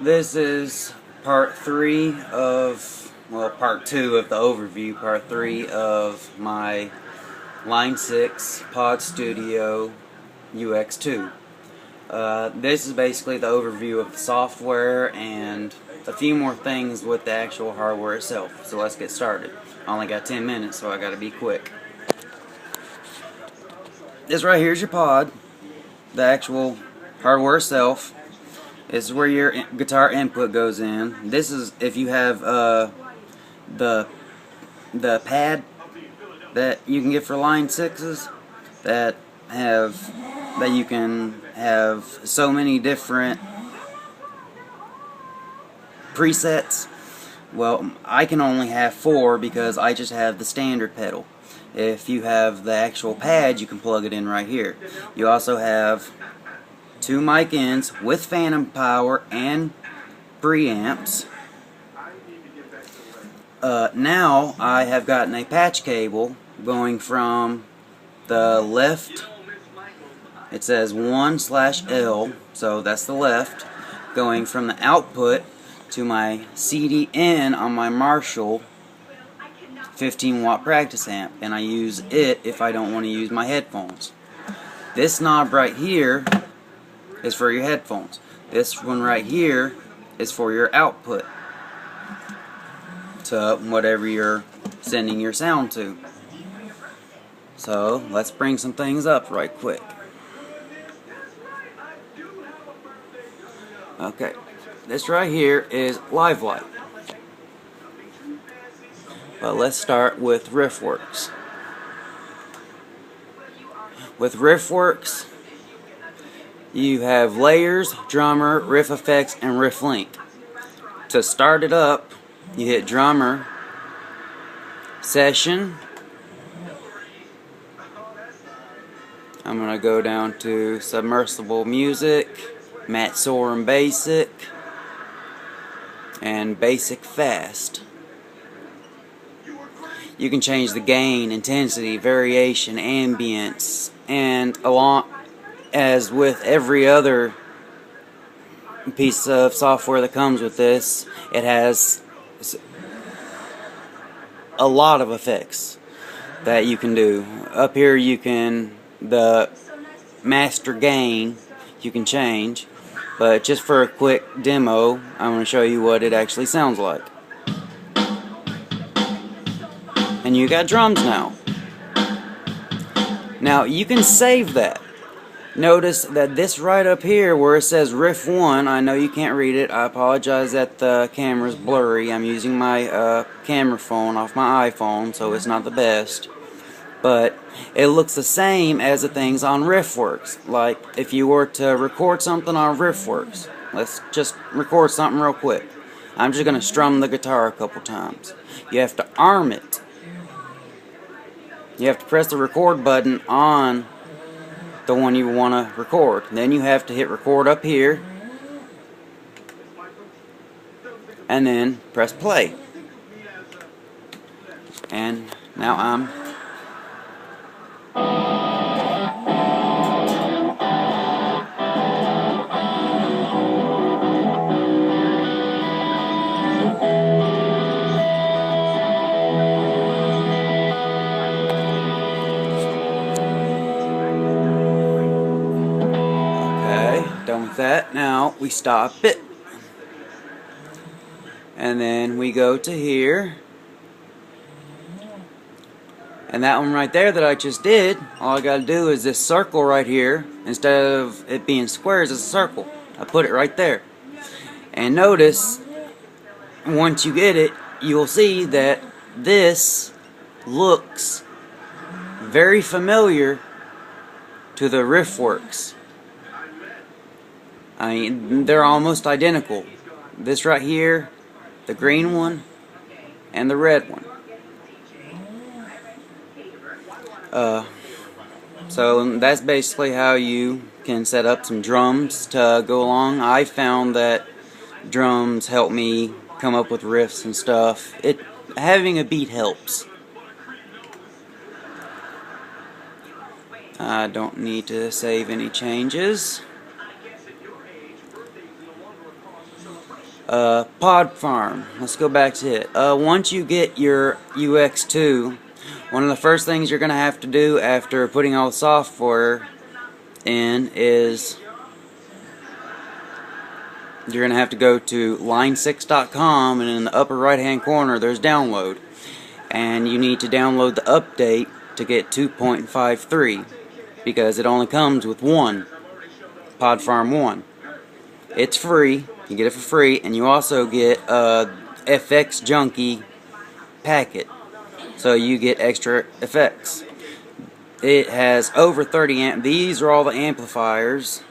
This is part 3 of, well, part 2 of the overview, part 3 of my Line 6 Pod Studio UX2. This is basically the overview of the software and a few more things with the actual hardware itself. So let's get started. I only got 10 minutes, so I gotta be quick. This right here is your pod, the actual hardware itself. This is where your guitar input goes in. This is if you have the pad that you can get for Line 6s that you can have so many different presets. Well, I can only have 4 because I just have the standard pedal. If you have the actual pad, you can plug it in right here. You also have 2 mic ins with phantom power and preamps. Now I have gotten a patch cable going from the left. It says 1/L, so that's the left, going from the output to my CD in on my Marshall 15-watt practice amp, and I use it if I don't want to use my headphones. This knob right here is for your headphones. This one right here is for your output to whatever you're sending your sound to. So let's bring some things up right quick. Okay, this right here is Live Light. But let's start with RiffWorks. With RiffWorks, you have layers, drummer, riff effects, and riff link. To start it up, you hit drummer, session. I'm going to go down to submersible music, Matt Sorum basic, and basic fast. You can change the gain, intensity, variation, ambience, and along as with every other piece of software that comes with this, it has a lot of effects that you can do. Up here you can, the master gain you can change, but just for a quick demo I'm going to show you what it actually sounds like. And you got drums now. Now you can save that. Notice that this right up here where it says Riff 1, I know you can't read it. I apologize that the camera's blurry. I'm using my camera phone off my iPhone, so it's not the best. But it looks the same as the things on RiffWorks. Like if you were to record something on RiffWorks, let's just record something real quick. I'm just going to strum the guitar a couple times. You have to arm it. You have to press the record button on the one you want to record. Then you have to hit record up here and then press play. And now I'm done with that. Now we stop it, and then we go to here, and that one right there that I just did, all I gotta do is this circle right here. Instead of it being squares, it's a circle. I put it right there, and notice once you get it, you will see that this looks very familiar to the RiffWorks. I mean, they're almost identical. This right here, the green one, and the red one. So that's basically how you can set up some drums to go along. I found that drums help me come up with riffs and stuff. Having a beat helps. I don't need to save any changes. Pod Farm. Let's go back to it. Once you get your UX2, one of the first things you're going to have to do after putting all the software in is you're going to have to go to line6.com, and in the upper right hand corner there's download, and you need to download the update to get 2.53 because it only comes with one Pod Farm 1. It's free, you get it for free, and you also get a FX Junkie packet, so you get extra effects. It has over 30 amp. These are all the amplifiers.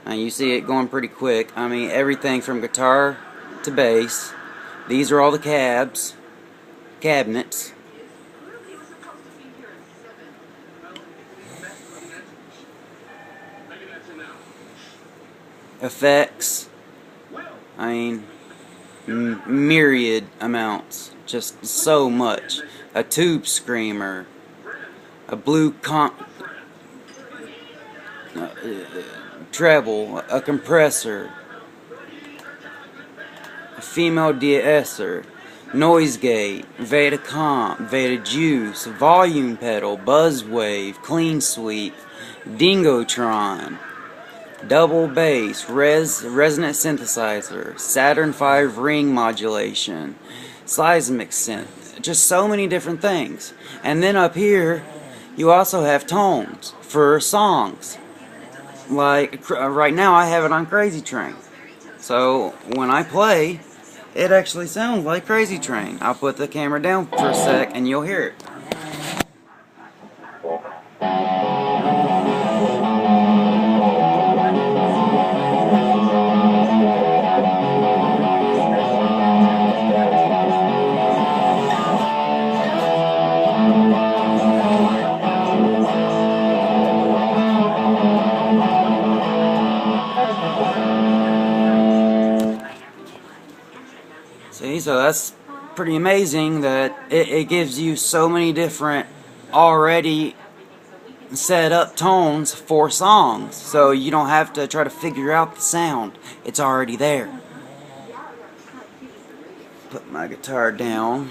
Now you see it going pretty quick. I mean, everything from guitar to bass. These are all the cabinets. Effects. I mean, myriad amounts. Just so much. A tube screamer. A blue treble, a compressor, a female de-esser, noise gate, Veda comp, Veda juice, volume pedal, buzz wave, clean sweep, dingotron, double bass, resonant synthesizer, Saturn V ring modulation, seismic synth, just so many different things. And then up here you also have tones for songs. Like right now I have it on Crazy Train, so when I play it actually sounds like Crazy Train. I'll put the camera down for a sec and you'll hear it. See, so that's pretty amazing that it gives you so many different already set up tones for songs, so you don't have to try to figure out the sound. It's already there. Put my guitar down.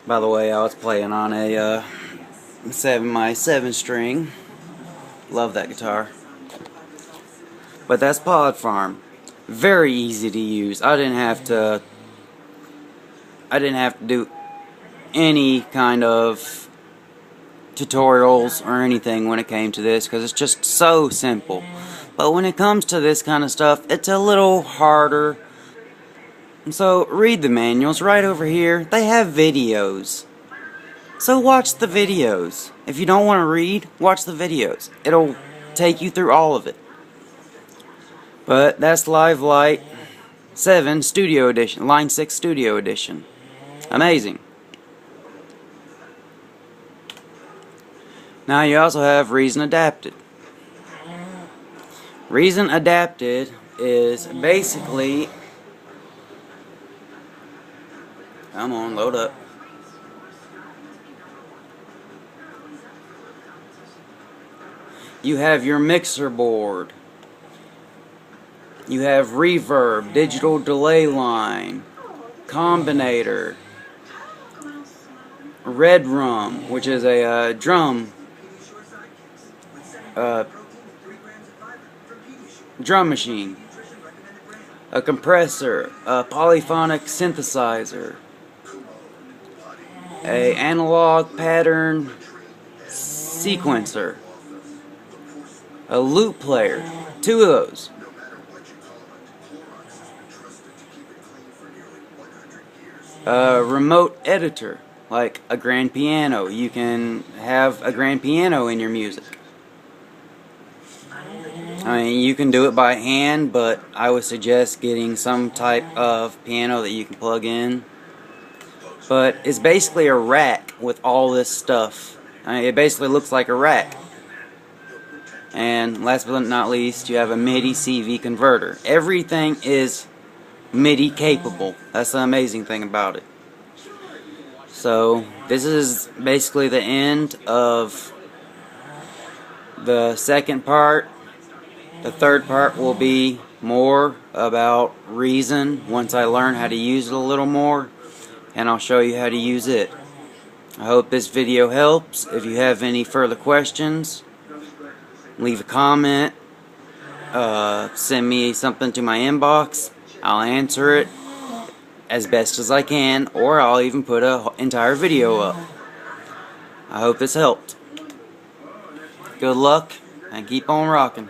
By the way, I was playing on a my 7-string. Love that guitar. But that's Pod Farm. Very easy to use. I didn't have to do any kind of tutorials or anything when it came to this, because it's just so simple. But when it comes to this kind of stuff, it's a little harder. So read the manuals right over here. They have videos. So watch the videos. If you don't want to read, watch the videos. It'll take you through all of it. But that's Live Light 7 Studio Edition, Line 6 Studio Edition. Amazing. Now you also have Reason Adapted. Reason Adapted is basically... Come on, load up. You have your mixer board. You have reverb, digital delay line, combinator, red rum, which is a drum machine, a compressor, a polyphonic synthesizer, a analog pattern sequencer, a loop player, 2 of those. A remote editor, like a grand piano. You can have a grand piano in your music. I mean, you can do it by hand, but I would suggest getting some type of piano that you can plug in. But it's basically a rack with all this stuff. I mean, it basically looks like a rack. And last but not least, you have a MIDI CV converter. Everything is MIDI capable. That's the amazing thing about it. So this is basically the end of the second part The third part will be more about Reason once I learn how to use it a little more, and I'll show you how to use it. I hope this video helps. If you have any further questions, leave a comment, send me something to my inbox. I'll answer it as best as I can, or I'll even put an entire video up. I hope this helped. Good luck, and keep on rocking.